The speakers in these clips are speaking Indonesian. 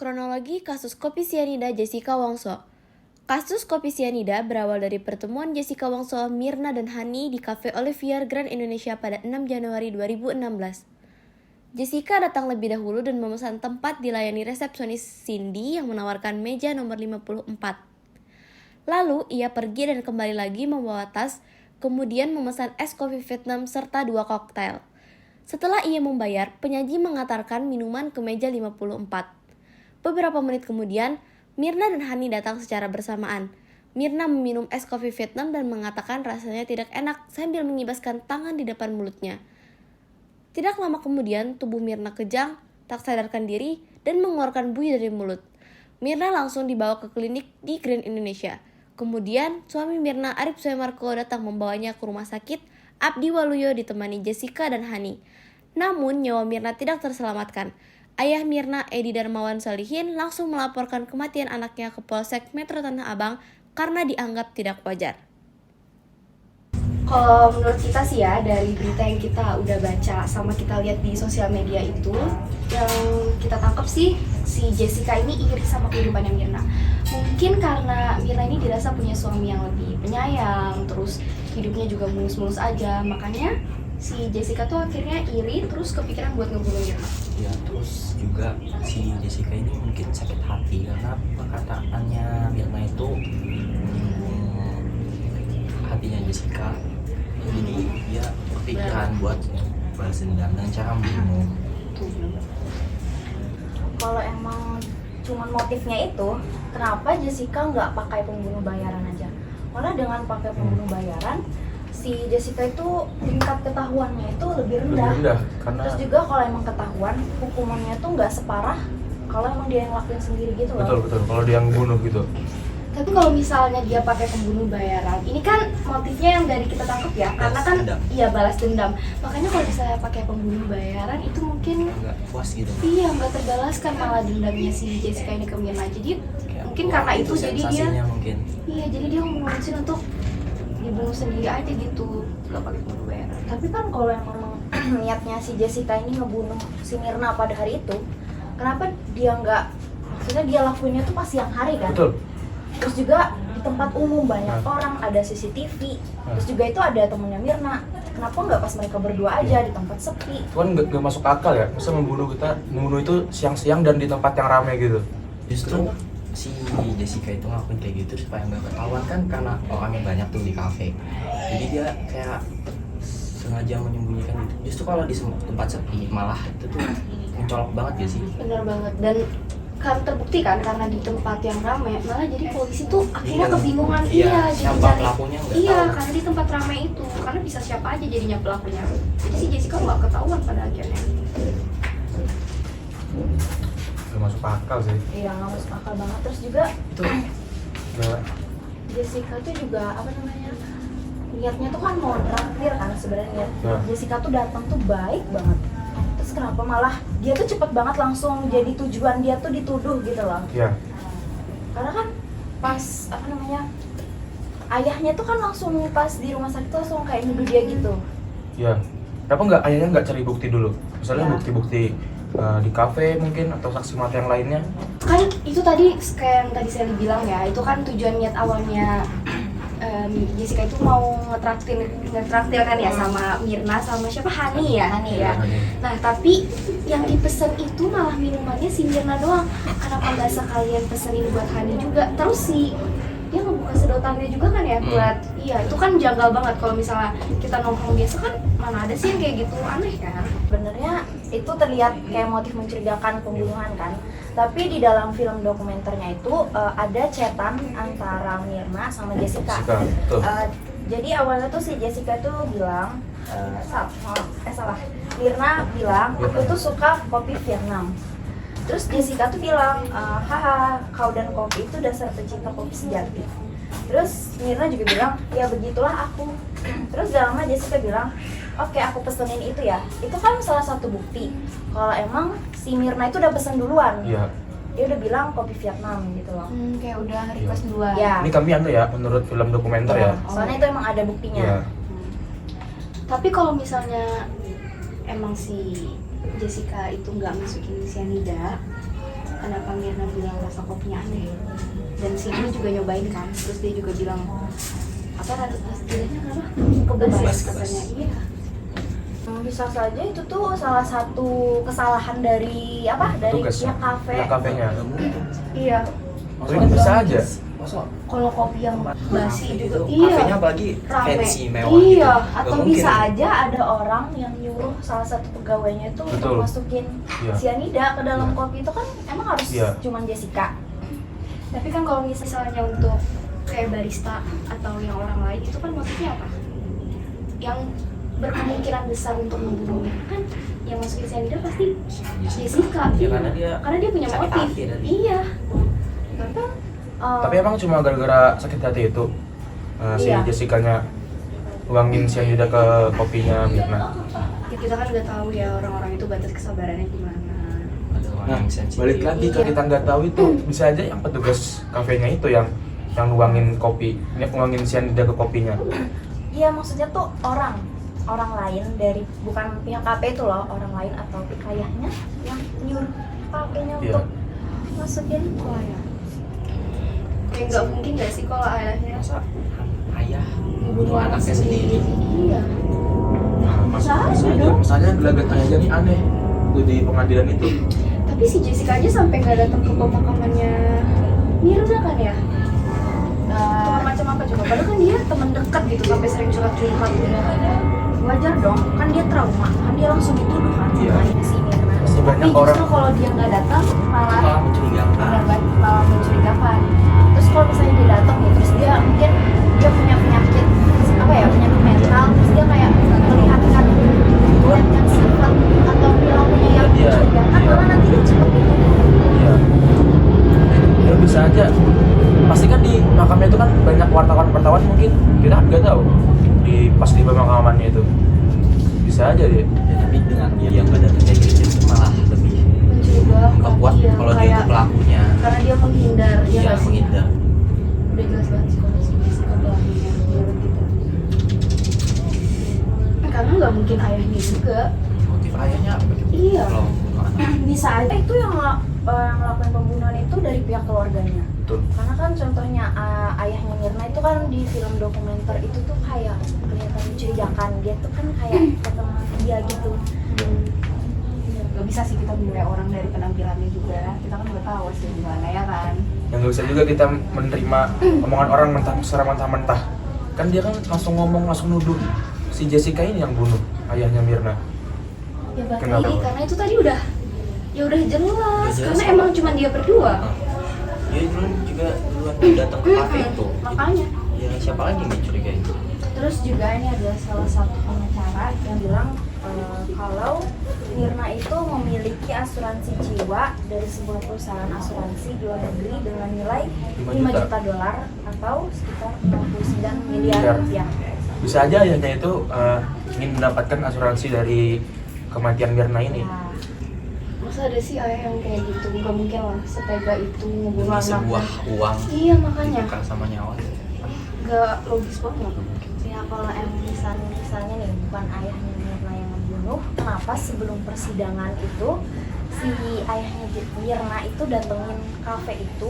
Kronologi kasus kopi sianida Jessica Wongso. Kasus kopi sianida berawal dari pertemuan Jessica Wongso, Mirna, dan Hani di Cafe Olivier Grand Indonesia pada 6 Januari 2016. Jessica datang lebih dahulu dan memesan tempat dilayani resepsionis Cindy yang menawarkan meja nomor 54. Lalu ia pergi dan kembali lagi membawa tas, kemudian memesan es kopi Vietnam serta 2 koktail. Setelah ia membayar, penyaji mengantarkan minuman ke meja 54. Beberapa menit kemudian, Mirna dan Hani datang secara bersamaan. Mirna meminum es kopi Vietnam dan mengatakan rasanya tidak enak sambil mengibaskan tangan di depan mulutnya. Tidak lama kemudian, tubuh Mirna kejang, tak sadarkan diri, dan mengeluarkan buih dari mulut. Mirna langsung dibawa ke klinik di Grand Indonesia. Kemudian, suami Mirna, Arif Suemarko, datang membawanya ke rumah sakit Abdi Waluyo ditemani Jessica dan Hani. Namun, nyawa Mirna tidak terselamatkan. Ayah Mirna, Edi Darmawan Solihin, langsung melaporkan kematian anaknya ke Polsek Metro Tanah Abang karena dianggap tidak wajar. Kalau menurut kita sih ya, dari berita yang kita udah baca sama kita lihat di sosial media itu, yang kita tangkap sih, si Jessica ini iri sama kehidupannya Mirna. Mungkin karena Mirna ini dirasa punya suami yang lebih penyayang, terus hidupnya juga mulus-mulus aja, makanya si Jessica tuh akhirnya iri terus kepikiran buat ngebunuh Mirna. Ya, terus juga si Jessica ini mungkin sakit hati karena perkataannya Mirna itu hatinya Jessica. Jadi dia kepikiran buat balas dendam dengan cara membunuh. Kalau emang cuman motifnya itu, kenapa Jessica nggak pakai pembunuh bayaran aja? Karena dengan pakai pembunuh bayaran, si Jessica itu tingkat ketahuannya itu lebih rendah. Karena Terus juga kalau emang ketahuan, hukumannya tuh nggak separah kalau emang dia yang lakuin sendiri gitu loh. betul kalau dia yang bunuh gitu. Tapi kalau misalnya dia pakai pembunuh bayaran, ini kan motifnya yang dari kita tangkap ya, karena kan Dendam. iya balas dendam. Makanya kalau misalnya pakai pembunuh bayaran itu mungkin Nggak puas gitu. iya nggak terbalaskan malah dendamnya si Jessica ini ke Mirna. Jadi Kayak, mungkin wah, karena itu jadi dia sensasinya mungkin. iya jadi dia memutusin untuk dibunuh sendiri aja gitu, nggak pakai pembunuh bayaran. Tapi kan kalau yang memang niatnya si Jessica ini ngebunuh si Mirna pada hari itu, kenapa dia nggak, maksudnya dia lakuinnya tuh pas siang hari kan? Betul. Terus juga di tempat umum banyak orang, ada CCTV. Terus juga itu ada temennya Mirna. Kenapa nggak pas mereka berdua aja di tempat sepi? Itu kan gak masuk akal ya. Masa membunuh itu siang-siang dan di tempat yang ramai gitu. Justru si Jessica itu ngelakuin kayak gitu supaya nggak ketahuan kan karena orangnya banyak tuh di kafe. Jadi dia kayak sengaja menyembunyikan itu. Justru kalau di tempat sepi malah itu tuh mencolok banget ya sih. Bener banget. Dan kan terbukti kan karena di tempat yang ramai, malah jadi polisi tuh akhirnya kebingungan. Jadi siapa cari pelakunya nggak iya tahu. karena di tempat ramai itu, karena bisa siapa aja jadinya pelakunya. Jadi si Jessica nggak ketahuan pada akhirnya. Gak masuk akal sih. Iya nggak masuk akal banget. Terus juga Itu Gak. Jessica tuh juga apa namanya, niatnya tuh kan mau traktir kan sebenarnya. Ya. Jessica tuh datang tuh baik banget. Terus kenapa malah dia tuh cepet banget langsung jadi tujuan dia tuh dituduh gitu loh. Ya. Karena kan pas apa namanya, ayahnya tuh kan langsung pas di rumah sakit tuh langsung kayak nuduh dia gitu. Ya. Kenapa nggak ayahnya nggak cari bukti dulu? Misalnya Ya. bukti-bukti di kafe mungkin atau saksi mata yang lainnya. Kan itu tadi kayak yang tadi saya bilang ya, itu kan tujuan niat awalnya Jessica itu mau ngetraktir kan ya sama Mirna sama siapa, Hani ya. Nah tapi yang dipesen itu malah minumannya si Mirna doang. Kenapa nggak sekalian pesenin buat Hani juga? Terus si dia ngebuka sedotannya juga kan ya buat iya, itu kan janggal banget kalau misalnya kita nongkrong biasa kan mana ada sih yang kayak gitu, aneh kan. Sebenarnya itu terlihat kayak motif mencurigakan pembunuhan kan, tapi di dalam film dokumenternya itu ada chatan antara Mirna sama Jessica. Betul. Jadi awalnya tuh si Jessica tuh bilang salah, Mirna bilang aku tuh suka kopi Vietnam. Terus Jessica tuh bilang, haha, kau dan kopi itu dasar pecinta kopi sejati. Terus Mirna juga bilang, ya begitulah aku. Terus gak lama Jessica bilang, oke aku pesenin itu ya. Itu kan salah satu bukti kalau emang si Mirna itu udah pesen duluan. Iya. Dia udah bilang kopi Vietnam gitu loh. Kayak udah request duluan. Ya. Ini kami ya menurut film dokumenter ya. Soalnya itu emang ada buktinya. Iya. Tapi kalau misalnya emang si Jessica itu nggak masukin cyanida, kenapa Mirna bilang rasa kopinya aneh. Dan si Hani juga nyobain kan, terus dia juga bilang apa rasanya kenapa? Kebas ya katanya. Iya. Bisa saja itu tuh salah satu kesalahan dari Petugas, pihak kafe. pihak kafenya. Iya. Tapi kan bisa aja. Masa Kalau kopi yang basi kafe juga gitu, kafenya iya. apalagi Rame. fancy mewah Iya. gitu. Atau Nggak bisa mungkin. aja ada orang yang nyuruh salah satu pegawainya itu untuk Betul. masukin Iya. sianida ke dalam Iya. kopi itu kan emang harus Iya. cuman Jessica. Tapi kan kalau misalnya untuk kayak barista atau yang orang lain itu kan maksudnya apa? Yang berkemungkinan besar untuk membunuhnya kan yang masukin cyanida pasti Jessica. Ya, karena dia punya sakit motif. hati tadi. Iya. Tapi emang cuma gara-gara sakit hati itu si Iya. Jessica-nya nuangin cyanida ke kopinya Mirna. Kita kan udah tahu ya orang-orang itu batas kesabarannya gimana. Ada orang Nah, yang sensitif. balik lagi ke kita nggak tahu itu bisa aja yang petugas kafenya itu yang nuangin kopi, nuangin cyanida ke kopinya. Iya, maksudnya tuh orang lain dari bukan pihak kafe itu loh, orang lain atau ayahnya yang nyuruh kafenya Iya. untuk masukin. Oh ya. Kayak nggak mungkin nggak sih kalau ayahnya Masa ayah membunuh membunuh anaknya sendiri. Iya. Misalnya gelagat ayahnya ini aneh tuh di pengadilan itu. Tapi si Jessica aja sampai nggak datang ke pemakamannya Mirna kan ya? Teman macam apa coba? Padahal kan dia teman dekat gitu sampai sering curhat-curhat gitu. Wajar dong, kan dia trauma, kan dia langsung dituduh kan Iya. sama si Mirna. Masih Tapi banyak justru orang. kalau dia nggak datang malah Malah mencurigakan. benar banget malah mencurigakan. Terus kalau misalnya dia datang nih, terus dia mungkin dia punya penyakit apa ya, penyakit mental, terus dia kayak melihatkan sifat atau perilakunya yang Iya, mencurigakan, iya. malah nanti dia cepet dibunuh. Iya. Ya bisa aja. Pasti kan di makamnya itu kan banyak wartawan mungkin kita kan nggak tahu pas di pemakamannya itu. Bisa aja dia. Ya, tapi dengan dia yang nggak datang kayak gitu itu malah lebih Mencurigakan. memperkuat Iya, kalau dia kayak- itu pelakunya. karena dia menghindar, dia Dia nggak sih? menghindar. Udah jelas banget sih kalau si Jessica pelakunya menurut kita. Karena nggak mungkin ayahnya juga. Motif ayahnya apa coba? Iya. Kalau membunuh anak. Bisa aja. Itu yang ngelakuin pembunuhan itu dari pihak keluarganya. Betul. Karena kan contohnya ayahnya Mirna itu kan di film dokumenter itu tuh kayak kelihatan mencurigakan, dia tuh kan kayak ketemu dia gitu. Gak bisa sih kita menilai orang dari penampilannya juga. Kita kan udah tahu sih gimana ya kan. Yang nggak bisa juga kita menerima omongan orang secara mentah-mentah. Kan dia kan langsung ngomong, langsung nuduh si Jessica ini yang bunuh ayahnya Mirna. Ya balik Kenapa? lagi karena itu tadi udah jelas. Udah jelas Karena kok. emang cuma dia berdua. Nah, dia duluan juga datang ke kafe itu. Makanya. Ya siapa lagi yang dicurigai? Terus juga ini adalah salah satu pengacara yang bilang kalau Mirna itu memiliki asuransi jiwa dari sebuah perusahaan asuransi di luar negeri dengan nilai 5 5 juta dolar atau sekitar 69 miliar rupiah. Bisa aja ayahnya itu ingin mendapatkan asuransi dari kematian Mirna ini. Nah, Masa ada sih ayah yang kayak gitu? Gak mungkin lah setega itu ngebunuh Demi anaknya. sebuah uang Iya makanya. ditukar sama nyawa. Gak logis banget. ya kalau misalnya nih bukan ayahnya Mirna yang membunuh, kenapa sebelum persidangan itu si ayahnya Mirna itu datengin kafe itu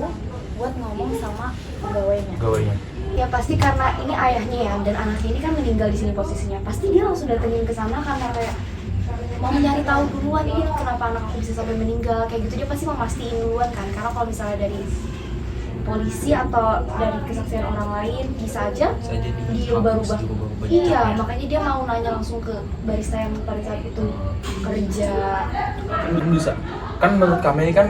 buat ngomong sama pegawainya? Pegawainya. Ya pasti karena ini ayahnya ya dan anaknya ini kan meninggal di sini posisinya. Pasti dia langsung datengin ke sana karena kayak mau mencari tahu duluan ini kenapa anakku bisa sampai meninggal kayak gitu. Dia pasti mau mastiin duluan kan. Karena kalau misalnya dari polisi atau dari kesaksian orang lain bisa aja Saya jadi dirubah-rubah. dirubah-rubah Iya, gitu. makanya dia mau nanya langsung ke barista yang pada saat itu kerja. Kan bisa. Kan menurut kami ini kan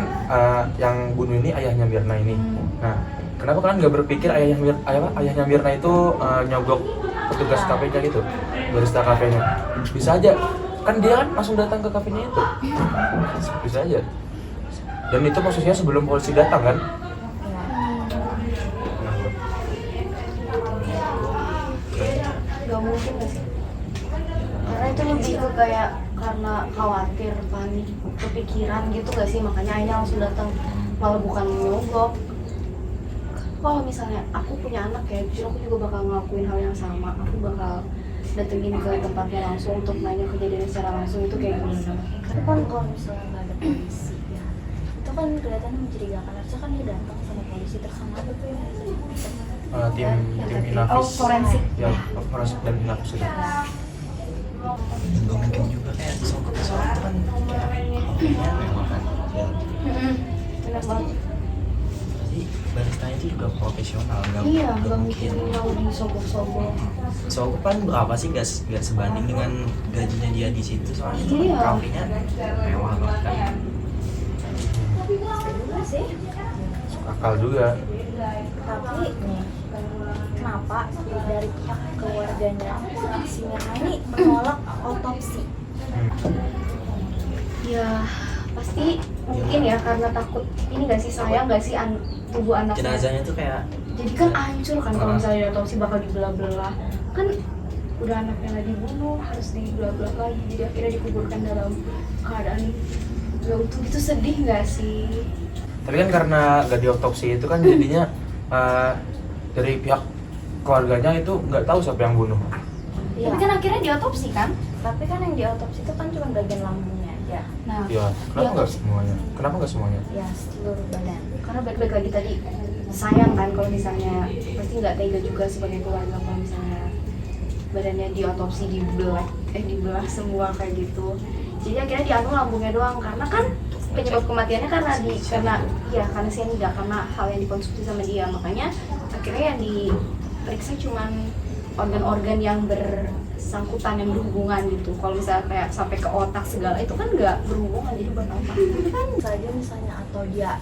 yang bunuh ini ayahnya Mirna ini. Nah, kenapa kalian nggak berpikir ayahnya Mirna itu nyogok petugas kafenya gitu, barista kafenya? Bisa aja. Kan dia kan langsung datang ke kafenya itu. Bisa aja. Dan itu posisinya sebelum polisi datang kan? Gak mungkin gak sih? Karena itu lebih ke kayak karena khawatir, panik, kepikiran gitu gak sih? Makanya ayahnya langsung datang, malah bukan nyogok. Kalau misalnya aku punya anak ya, justru aku juga bakal ngelakuin hal yang sama. Aku bakal datengin ke tempatnya langsung untuk nanya kejadian secara langsung itu kayak gimana. Tapi kan kalau misalnya nggak ada polisi ya, itu itu kan kelihatannya mencurigakan, harusnya kan dia datang sama polisi terus sama apa tuh yang tim Inavis. Oh, forensik. Ya, forensik dan Inavis itu. Gak mungkin juga kayak disogok itu kan kayak mewah kan ya. Benar banget. Pasti baristanya itu juga profesional, Iya, nggak nggak mungkin. mungkin mau disogok-sogok. Sogok kan berapa sih nggak sebanding dengan gajinya dia di situ, soalnya itu Iya. kan kafenya mewah banget kan. juga sih. Akal juga. Tapi nih, kenapa dari pihak keluarganya si Mirna ini menolak otopsi? Ya pasti mungkin ya karena takut ini gak sih, sayang gak sih tubuh anaknya. Jenazahnya tuh kayak Jadi kan hancur kan kalau misalnya otopsi bakal dibelah-belah. Kan udah anaknya lagi dibunuh, harus dibelah-belah lagi. Jadi akhirnya dikuburkan dalam keadaan gak utuh, itu sedih gak sih? Tapi kan karena gak diotopsi itu kan jadinya dari pihak keluarganya itu nggak tahu siapa yang bunuh. Tapi kan akhirnya diotopsi kan? Tapi kan yang diotopsi itu kan cuma bagian lambungnya aja. Nah, Iya, kenapa nggak semuanya? Kenapa nggak semuanya? Ya, seluruh badan. karena baik-baik lagi tadi sayang kan kalau misalnya, pasti nggak tega juga sebagai keluarga kalau misalnya badannya diotopsi dibelah semua kayak gitu. Jadi akhirnya dianu lambungnya doang, karena kan penyebab kematiannya karena karena cyanida, karena hal yang dikonsumsi sama dia. Makanya akhirnya yang diperiksa cuman organ-organ yang bersangkutan, yang berhubungan gitu. Kalau misalnya kayak sampai ke otak segala itu kan nggak berhubungan, jadi buat apa? Kan saja misalnya atau dia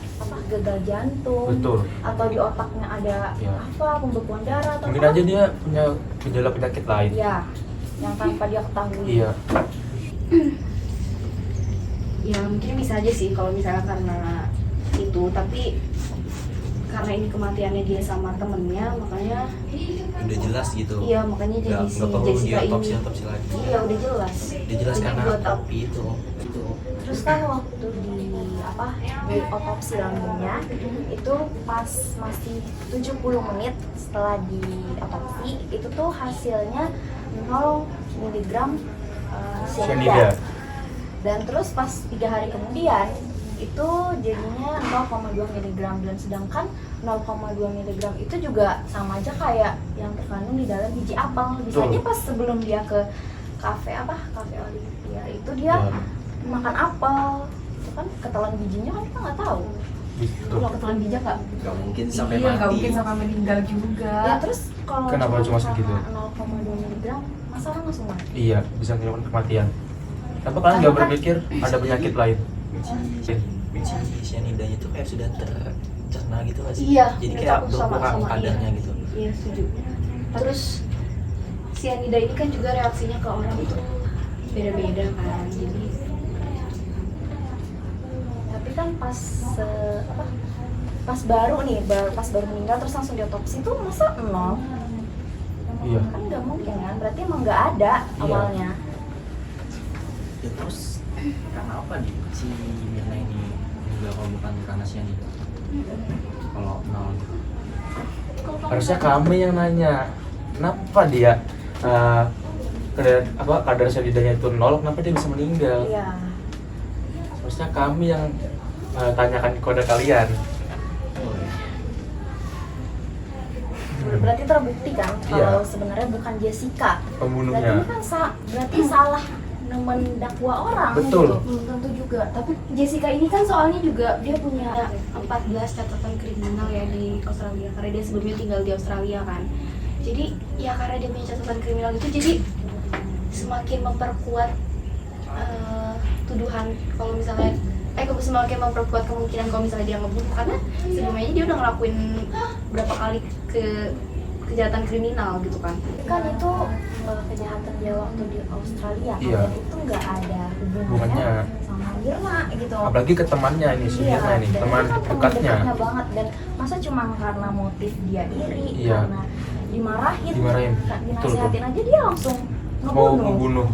gagal jantung, Betul. atau di otaknya ada Ya. pembekuan darah atau Mungkin apa. aja dia punya gejala penyakit lain. Ya, yang tanpa dia ketahui. Iya. Ya mungkin bisa aja sih kalau misalnya karena itu, tapi karena ini kematiannya dia sama temennya, makanya udah jelas gitu. iya, makanya jadi si nggak perlu Jessica ini diotopsi lagi. iya udah jelas. Udah jelas Jadi karena buat apa? api itu. Terus kan waktu di otopsi lambungnya itu pas masih 70 menit setelah di otopsi itu tuh hasilnya 0 mg Cyanida. dan terus pas 3 hari kemudian itu jadinya 0,2 mg, dan sedangkan 0,2 mg itu juga sama aja kayak yang terkandung di dalam biji apel. Bisa Betul. aja pas sebelum dia ke kafe Olivia itu dia Ya. makan apel, itu kan ketelan bijinya kan kita nggak tahu. Gitu. Kalau ketelan bijak nggak? Nggak mungkin sampai Iya, nggak mati. mungkin sampai meninggal juga. Ya terus kalau Kenapa cuma segitu? 0,2 mg masa orang langsung mati? Iya, bisa menyebabkan kematian. Kenapa kalian nggak Karena kan- berpikir ada penyakit lain? Si cyanidanya itu kayak sudah tercerna gitu nggak sih? Iya, Jadi menurut kayak aku sama berkurang iya. kadarnya gitu. Iya, setuju. Terus cyanida ini kan juga reaksinya ke orang itu beda-beda kan. Jadi Tapi kan pas baru meninggal terus langsung diotopsi tuh masa 0? Iya. Kan nggak mungkin kan, berarti emang nggak ada Iya. awalnya. Ya, terus karena apa nih si Mirna ini meninggal kalau bukan karena cyanida? Kalau nol. Harusnya kami yang nanya, kenapa dia kadar cyanidanya itu 0, kenapa dia bisa meninggal? Iya. Harusnya kami yang tanyakan kepada kalian. Berarti terbukti kan Iya. kalau sebenarnya bukan Jessica. Berarti Pembunuhnya. ini kan berarti salah mendakwa orang. Betul. Gitu. belum tentu juga. Tapi Jessica ini kan soalnya juga dia punya 14 catatan kriminal ya di Australia, karena dia sebelumnya tinggal di Australia kan. Jadi ya karena dia punya catatan kriminal itu, jadi semakin memperkuat tuduhan kalau misalnya semakin memperkuat kemungkinan kalau misalnya dia ngebunuh, karena sebelumnya dia udah ngelakuin berapa kali kejahatan kriminal gitu kan. Kan itu kejahatan dia waktu di Australia kan, Iya. dan itu nggak ada hubungannya Hubungannya. sama Mirna gitu. Apalagi ke temannya ini, si Mirna ini, dan teman itu kan dekatnya. dekatnya banget, dan masa cuma karena motif dia iri, Iya. karena dimarahin, dinasehatin aja dia langsung Mau membunuh.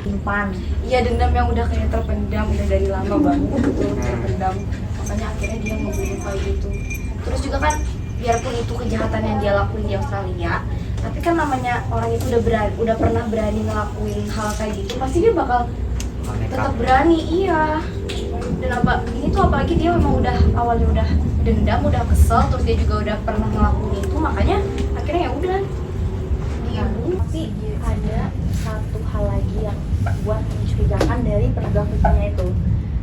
Simpan. Iya, dendam yang udah kayak terpendam udah dari lama banget gitu, terpendam. Makanya akhirnya dia ngebunuh kayak gitu. Terus juga kan biarpun itu kejahatan yang dia lakuin di Australia, tapi kan namanya orang itu udah pernah berani ngelakuin hal kayak gitu, pasti dia bakal tetap berani, iya. Dan ini tuh apalagi dia memang udah awalnya udah dendam, udah kesel, terus dia juga udah pernah ngelakuin itu, makanya akhirnya ya udah dibunuh. Tapi ada satu hal lagi yang buat mencurigakan dari penegak hukumnya itu.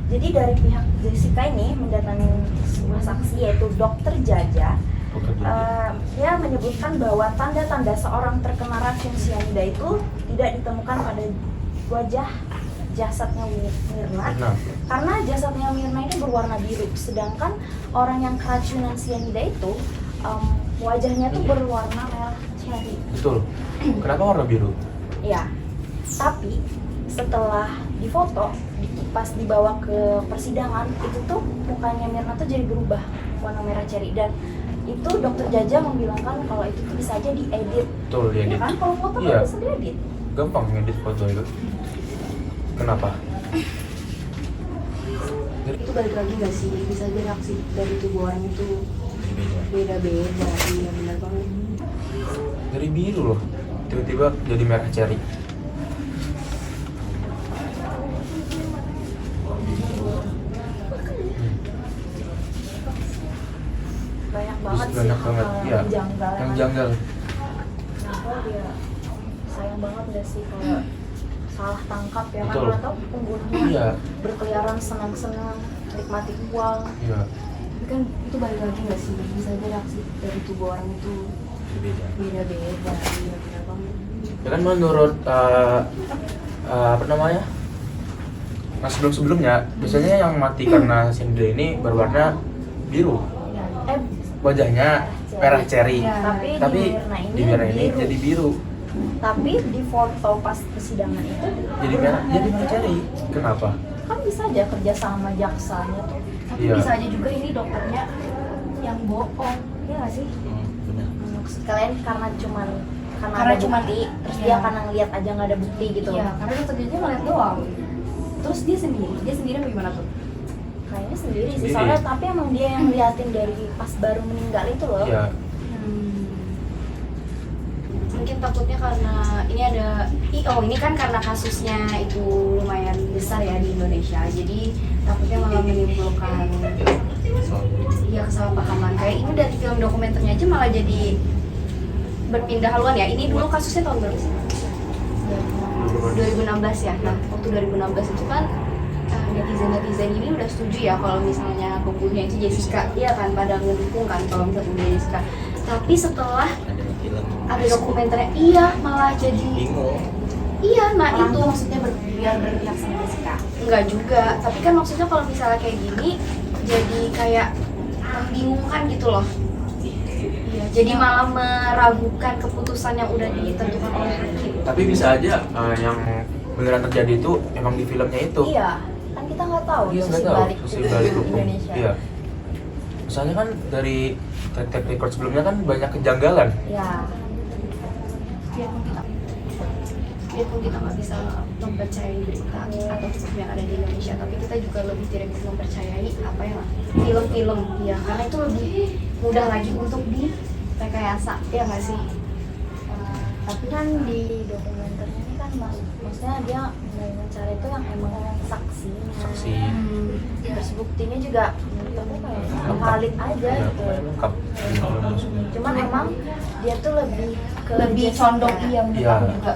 Jadi dari pihak Jessica ini mendatangi sebuah saksi yaitu Dokter Jaja. Dia menyebutkan bahwa tanda-tanda seorang terkena racun cyanida itu tidak ditemukan pada wajah jasadnya Mirna, karena jasadnya Mirna ini berwarna biru, sedangkan orang yang keracunan cyanida itu wajahnya tuh berwarna merah ceri. Betul. Kenapa warna biru? Ya, tapi setelah difoto, pas dibawa ke persidangan, itu tuh mukanya Mirna tuh jadi berubah warna merah ceri, dan itu Dokter Jaja membilangkan kalau itu tuh bisa aja diedit. Betul, Ya diedit. kan, kalau foto Iya. kan bisa diedit. Gampang ngedit foto itu. Kenapa? Itu balik lagi nggak sih, bisa aja reaksi dari tubuh orang itu beda-beda. Iya benar banget. Dari biru loh, tiba-tiba jadi merah ceri. Banyak banget sih Banyak banget, hal-hal iya. yang janggal. Yang janggal. Kenapa dia sayang banget gak sih kalau salah tangkap ya kan, Betul. atau pembunuhnya Iya. berkeliaran senang-senang menikmati uang. Iya. Tapi kan itu balik lagi nggak sih, bisa aja reaksi dari tubuh orang itu beda-beda. Iya benar banget. Ya kan menurut apa namanya? Nah sebelum-sebelumnya biasanya yang mati karena cyanida ini berwarna biru, Eh, wajahnya merah ceri. Iya. tapi Di di Mirna ini biru. jadi biru, Tapi di foto pas persidangan itu jadi merah ceri. Kenapa? kan bisa aja kerja sama jaksanya tuh. Tapi Iya. bisa aja juga ini dokternya yang bohong, ya nggak sih? Benar. Maksud kalian karena Karena ada cuman bukti, terus iya. dia karena ngeliat aja nggak ada bukti gitu. Iya, karena dokter Jaja ngeliat doang. Terus dia sendiri bagaimana tuh? Kayaknya sendiri sih, Sendiri. soalnya tapi emang dia yang liatin dari pas baru meninggal itu loh. Iya. Mungkin takutnya karena ini ada ini kan karena kasusnya itu lumayan besar ya di Indonesia, jadi takutnya malah menimbulkan kesalahpahaman. Kayak ini dari film dokumenternya aja malah jadi berpindah haluan ya. Ini dulu kasusnya tahun berapa sih? 2016 ya. Nah, waktu 2016 itu kan netizen ini udah setuju ya kalau misalnya pembunuhnya itu Jessica, iya kan, pada mendukung kan kalau misalnya pembunuhnya Jessica. Tapi setelah ada dokumenternya, iya malah jadi bingung. iya, nah Orang itu tuh maksudnya biar berpihak sama Jessica. enggak juga, tapi kan maksudnya kalau misalnya kayak gini jadi kayak membingungkan gitu loh. Iya, jadi malah meragukan keputusan yang udah ditentukan oleh hakim. Tapi bisa aja yang beneran terjadi itu emang di filmnya itu. Iya, kan kita nggak tahu Iya, nggak sisi tahu balik sisi hukum balik hukum. Indonesia. Iya. Misalnya kan dari track record sebelumnya kan banyak kejanggalan. Ya, Biarpun kita nggak bisa mempercayai berita atau hukum yang ada di Indonesia, tapi kita juga lebih tidak bisa mempercayai apa ya, film-film ya, karena itu lebih mudah lagi untuk direkayasa, ya nggak sih? tapi kan di dokumenternya ini kan maksudnya dia mencari itu yang emang saksinya. Saksi. Terus buktinya juga menurut aku kayak Lengkap. valid aja Ya, gitu. lengkap. Cuman emang dia tuh lebih ke Lebih Jessica. condong, iya menurut Iya. aku juga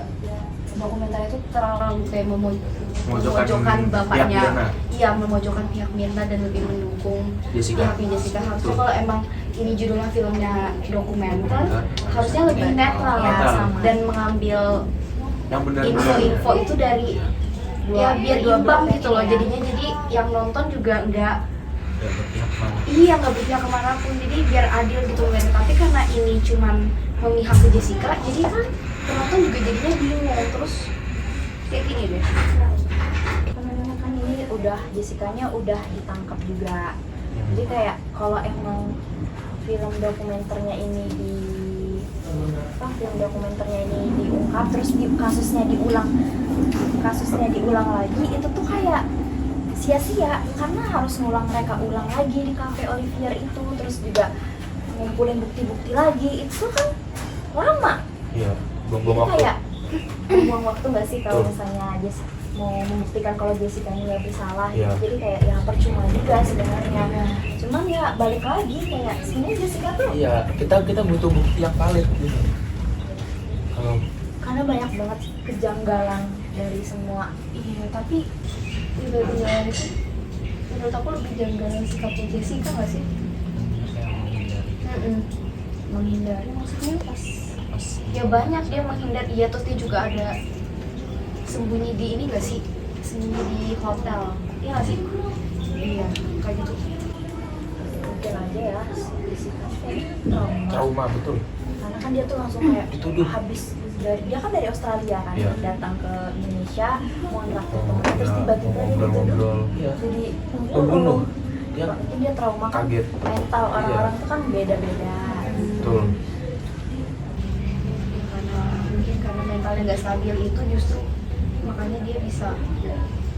dokumenter itu terlalu kayak Memojokkan memojokkan pihak bapaknya, Mirna. iya memojokkan pihak Mirna dan lebih mendukung Jessica. pihaknya Jessica. Harusnya Betul. kalau emang ini judulnya filmnya dokumenter, harusnya lebih netral Ya, ya, sama. dan mengambil Yang benar-benar. info-info itu dari ya biar imbang gitu loh, jadinya jadi yang nonton juga nggak Gak berpihak mana. iya nggak berpihak kemanapun, jadi biar adil gitu kan. Tapi karena ini cuman memihak ke Jessica, jadi kan penonton juga jadinya bingung, terus kayak gini deh. Karena kan ini udah Jessica-nya udah ditangkap juga. Hmm. Jadi kayak kalau emang film dokumenternya ini film dokumenternya ini diungkap terus kasusnya diulang lagi, itu tuh kayak sia-sia karena harus mereka ulang lagi di Cafe Olivier itu, terus juga ngumpulin bukti-bukti lagi, itu kan lama. Iya, buang-buang waktu. Kayak buang waktu nggak sih kalau Betul. misalnya mau membuktikan kalau Jessica ini nggak bersalah Iya. jadi kayak ya percuma juga sebenarnya. Cuman ya balik lagi kayak sebenarnya Jessica tuh Iya, kita butuh bukti yang valid gitu. Kalau karena banyak banget kejanggalan dari semua. Iya, tapi benar-benar itu menurut aku lebih janggalan sikapnya Jessica nggak sih? Kayak menghindari Menghindari maksudnya pas ya banyak dia menghindar, iya, terus dia juga ada sembunyi di ini nggak sih, sembunyi di hotel, iya nggak sih? Iya, kayak gitu. Mungkin aja ya si Jessica kayak trauma. trauma betul. Karena kan dia tuh langsung kayak Dituduh. habis dia kan dari Australia kan Iya. datang ke Indonesia mau ngeraktir Oh, temen terus iya, tiba-tiba dia ngobrol-ngobrol. dituduh Iya. jadi Pembunuh. dia mungkin dia trauma kan, Kaget. mental orang-orang Iya. tuh kan beda-beda. Betul. Karena mungkin karena mentalnya nggak stabil itu justru makanya dia bisa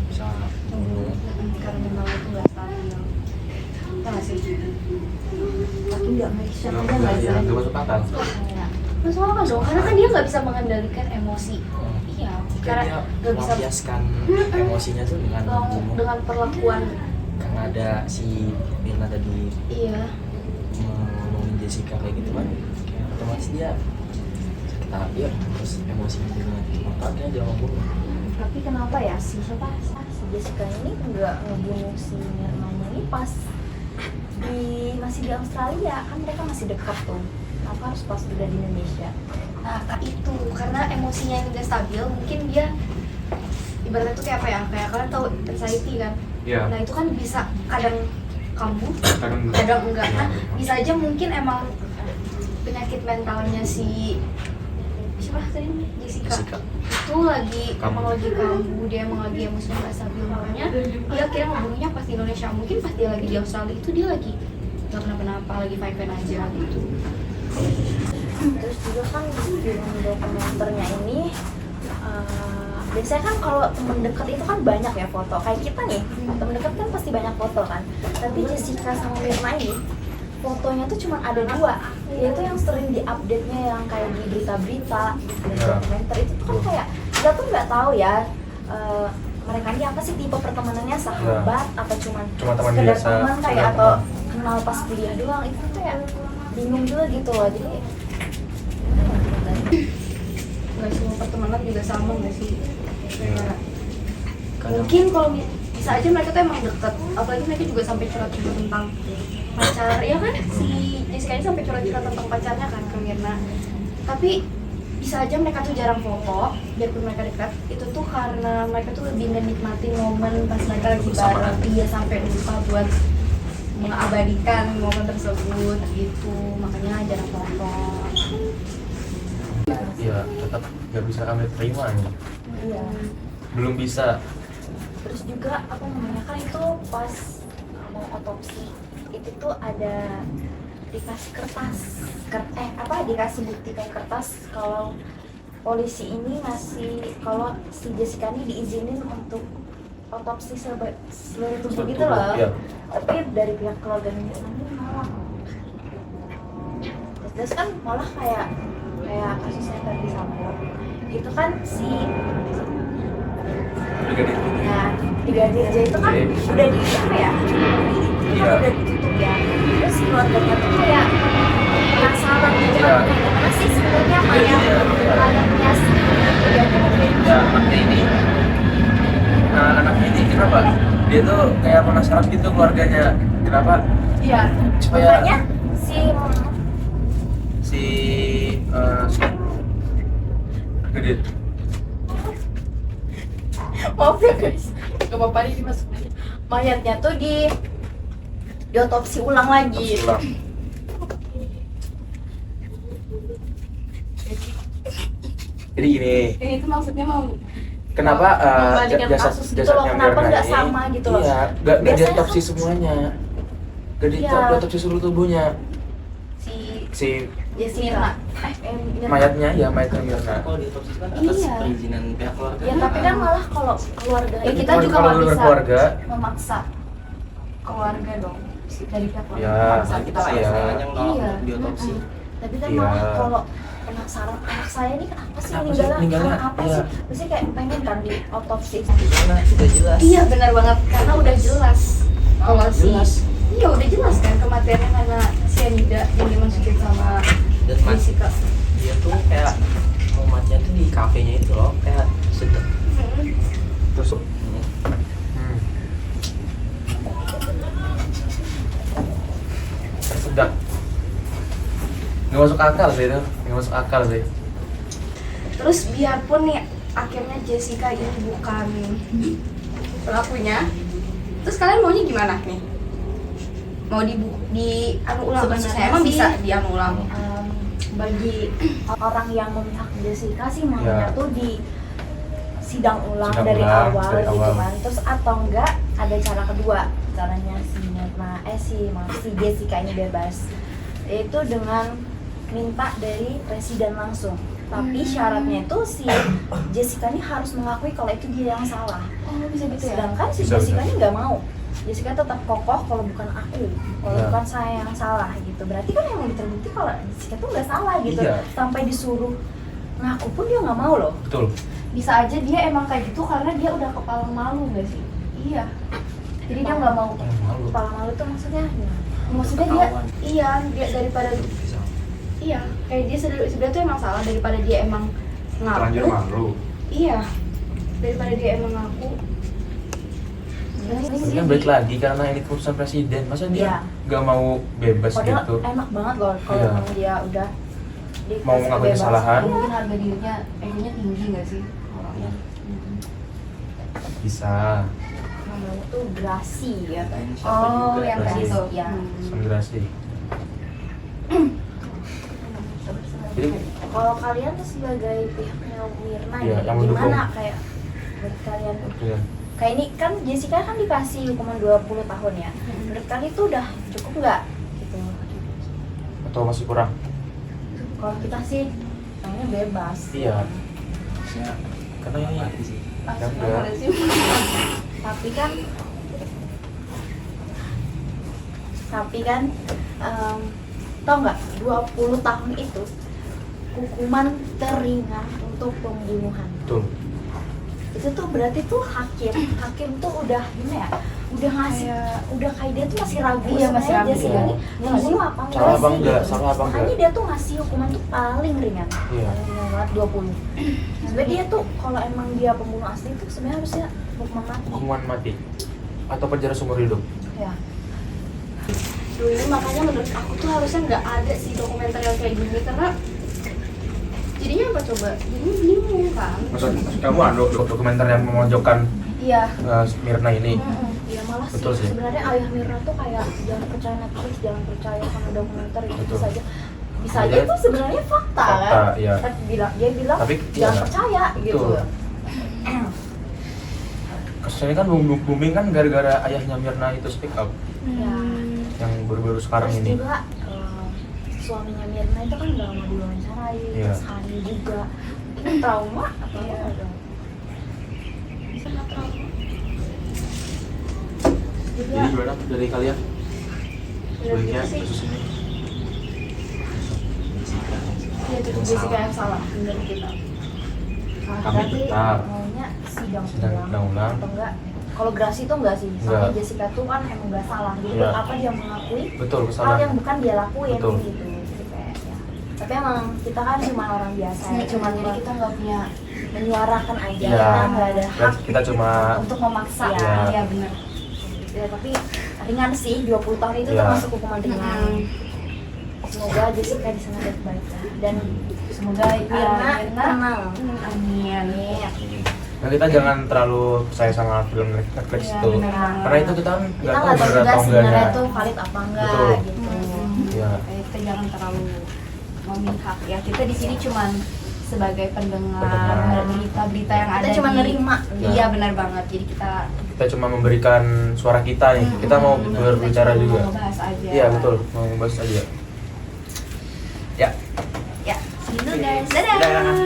bisa membunuh. Karena mentalnya itu nggak stabil, ya nggak sih? Tapi nggak make sense aja Nggak nggak sih? ya, nggak masuk akal. Kayak, Masuk akal dong, karena kan dia nggak bisa mengendalikan emosi. Iya, kayak karena dia nggak bisa melampiaskan emosinya tuh dengan membunuh. dengan perlakuan. Karena ada si Mirna tadi Iya, ngomongin Jessica kayak gitu kan, kayak otomatis dia sakit hati ya, terus emosinya juga makanya dia membunuh. tapi kenapa ya si siapa si Jessica ini nggak ngebunuh si Mirna ini pas masih di Australia kan mereka masih dekat tuh. Kenapa harus pas udah di Indonesia? nah itu karena emosinya yang nggak stabil, mungkin dia ibaratnya tuh kayak apa ya? Kayak kalian tahu anxiety kan? Iya. Nah itu kan bisa kadang kambuh, Kadang kadang enggak. Nah bisa aja mungkin emang penyakit mentalnya si siapa tadi namanya? Jessica. Jessica. Itu lagi Kambuh. emang lagi kambuh, dia emang lagi emosinya nggak stabil, makanya dia kira ngebunuhnya pas di Indonesia. Mungkin pas dia lagi di Australia itu dia lagi nggak kenapa-napa, lagi fine-fine aja gitu. Terus juga kan di film dokumenternya ini biasanya kan kalau temen dekat itu kan banyak ya foto kayak kita nih temen dekat kan pasti banyak foto kan, tapi Jessica sama Mirna ini fotonya tuh cuma ada 2, yaitu yang sering diupdate-nya yang kayak di berita-berita di Ya. dokumenter itu tuh kan kayak kita tuh nggak tahu ya mereka ini apa sih tipe pertemanannya, sahabat atau Cuma cuma teman sekedar biasa, teman kayak sekedar atau teman. kenal pas kuliah doang, itu kayak bingung juga gitu loh. Jadi Nggak semua pertemanan juga sama nggak sih? Kayak Kadang mungkin kalau bisa aja mereka tuh emang deket, apalagi mereka juga sampai curhat-curhat tentang pacar, ya kan? Si Jessica ini sampai curhat-curhat tentang pacarnya kan ke Mirna. Tapi bisa aja mereka tuh jarang foto, biarpun mereka dekat, itu tuh karena mereka tuh lebih menikmati momen pas mereka lagi bareng, iya sampai lupa buat mengabadikan momen tersebut gitu, makanya jarang foto. Iya, tetap nggak bisa kami terima nih. iya. Belum bisa. Terus juga apa namanya kan itu pas mau otopsi itu tuh ada dikasih kertas dikasih bukti kayak kertas kalau polisi ini ngasih kalau si Jessica ini diizinin untuk otopsi seluruh tubuh gitu loh. Iya. Tapi dari pihak keluarga ini malah terus kan malah kayak kasusnya tadi Sambo itu kan si Brigadir. nah Brigadir J itu kan udah di apa ya itu Iya. kan udah ditutup ya, terus keluarganya tuh kayak penasaran gitu Iya. kan gimana sih sebenarnya mayatnya si Brigadir J. Ya, anaknya ini. Nah, anaknya ini kenapa? Dia tuh kayak penasaran gitu keluarganya. Kenapa? Iya, Supaya makanya si Brigadir. maaf ya guys, gak apa-apa ini masuk aja. Mayatnya tuh diotopsi ulang lagi. Ulang. Jadi gini, Ini tuh maksudnya mau kenapa Membandingkan kasus gitu loh, kenapa Mirna nggak ini- sama gitu loh. Iya, nggak Biasanya diotopsi kan- semuanya. Nggak Iya. diotopsi seluruh tubuhnya. si Si Jessica mayatnya ya mayatnya Mirna. kalau diotopsi kan atas Iya. perizinan pihak keluarga. ya tapi kan malah kalau keluarga Ya, kita itu juga Kalau nggak bisa berkeluarga, memaksa keluarga dong dari pihak keluarga Ya, memaksa Nah, kita kita. kayak Iya. istilahnya nolak Iya. untuk diotopsi. tapi kan Iya. malah kalau kenapa penasaran anak saya ini kenapa sih Apa sih meninggalnya, meninggalnya? karena apa Iya. sih, pasti kayak pengen kan di otopsi. Karena sudah jelas. Iya benar banget, karena udah jelas kalau Jelas. iya udah jelas kan kematiannya karena cyanida yang dimasukin sama Dan Jessica. dia tuh kayak mau matinya tuh di kafenya itu loh, kayak sedang. Terus sedap. Nggak masuk akal sih itu, nggak masuk akal sih. Terus biarpun nih akhirnya Jessica ini bukan pelakunya, terus kalian maunya gimana nih? Mau di anu ulang kasusnya? Sebenarnya Emang sih, bisa di anu ulang? Bagi orang yang memihak Jessica sih maunya Ya. tuh di sidang ulang Sidang dari ulang, awal dari gitu awal. kan. Terus atau enggak ada cara kedua, caranya si Jessica ini bebas, yaitu dengan minta dari presiden langsung. Tapi syaratnya itu si Jessica ini harus mengakui kalau itu dia yang salah. Oh bisa gitu ya? Sedangkan si Bisa, Jessica bisa. ini nggak mau. Jessica tetap kokoh kalau bukan aku, kalau Ya. bukan saya yang salah gitu. Berarti kan yang terbukti kalau Jessica tuh nggak salah gitu. Iya. Sampai disuruh ngaku pun dia nggak mau loh. Betul. Bisa aja dia emang kayak gitu karena dia udah kepala malu nggak sih? Iya. Jadi dia nggak mau. Kepala malu. Kepala malu tuh maksudnya? Maksudnya dia iya dia daripada iya kayak dia sebenarnya tuh emang salah daripada dia emang Terlanjur ngaku. malu. Iya. Daripada dia emang ngaku. Tapi kan balik lagi karena ini keputusan presiden, masa dia Iya. nggak mau bebas Padahal gitu? enak banget loh kalau Iya. emang dia udah dikasih Mau mengaku kebebasan. kesalahan. Mungkin harga dirinya egonya tinggi nggak sih orangnya? Bisa. Namanya tuh grasi ya. Oh, juga yang tadi tadi itu. tuh. Ya. Konspirasi. Jadi Kalau kalian tuh sebagai pihaknya Mirna Iya, ya, yang mendukung. gimana kayak buat kalian? ya, Kayak ini kan Jessica kan dikasih hukuman 20 tahun ya. Menurut kalian itu udah cukup nggak gitu? atau masih kurang? Kalau kita sih mainnya bebas. Iya. Karena ini sih. ya enggak. Tapi kan tau nggak 20 tahun itu hukuman teringan untuk pembunuhan. Betul. Itu tuh berarti tuh hakim tuh udah gimana ya, udah ngasih udah kayak dia tuh masih ragu Iya, masih sebenarnya ragu. Jessica Iya. ini ngebunuh apa enggak Salah apa sih enggak, gitu. salah apa enggak. Makanya dia tuh ngasih hukuman tuh paling ringan, Iya. paling ringan banget 20. Sebenarnya dia tuh kalau emang dia pembunuh asli tuh sebenarnya harusnya hukuman mati. Hukuman mati atau penjara seumur hidup. Ya. Dulu makanya menurut aku tuh harusnya nggak ada sih dokumenter yang kayak gini karena jadinya apa coba? Jadinya bingung kan? Maksud kamu ada dokumenter yang memojokkan Iya. Mirna ini? Iya malah Betul sih sih. sebenarnya ayah Mirna tuh kayak jangan percaya Netflix, jangan percaya sama dokumenter itu Betul. bisa aja itu sebenarnya fakta Fakta, kan. iya. Tapi dia bilang Tapi, jangan iya. percaya gitu. Betul. Kasus ini kan booming kan gara-gara ayahnya Mirna itu speak up Ya. yang baru-baru sekarang Terus ini. juga suaminya Mirna itu kan udah lama diwawancarai, Iya. terus Hani juga mungkin trauma atau apa dong. Juga Jadi gimana dari kalian? Menurut Sebaiknya kita sih kasus ini ya tetap Jessica yang salah menurut kita. Kami berarti tetap maunya sidang sidang ulang. atau enggak? Kalau gerasi itu enggak sih, soalnya Enggak. Jessica tuh kan emang enggak salah. Jadi Iya. apa dia mengakui betul hal kesalahan. yang bukan dia lakuin Betul. gitu. Jadi kayak ya. Tapi emang kita kan cuma orang biasa, ya. Cuman jadi kita nggak punya menyuarakan aja, Iya. kita nggak ada hak Kita cuma untuk memaksa. Iya. Iya benar. Ya, tapi ringan sih, 20 tahun itu Iya. termasuk hukuman ringan. Semoga Jessica di sana baik-baik ya. Dan Semoga Mirna tenang. Amin. Amin. nah, kita jangan terlalu percaya sama film Netflix Iya, itu. benar banget. Karena itu kita kan Kita nggak tahu nggak tahu benar juga atau sebenarnya enggaknya. tuh valid apa enggak Betul. gitu. Iya. Kita jangan terlalu memihak ya. Kita di sini cuman sebagai pendengar Pendengar. berita-berita yang Kita ada cuma di- nerima. Iya benar banget. Jadi kita Kita cuma memberikan suara kita nih. Kita mau berbicara cuma juga. mau ngebahas aja. Iya betul, mau membahas aja. Ya. Ya, segitu guys. Dadah. Dadah.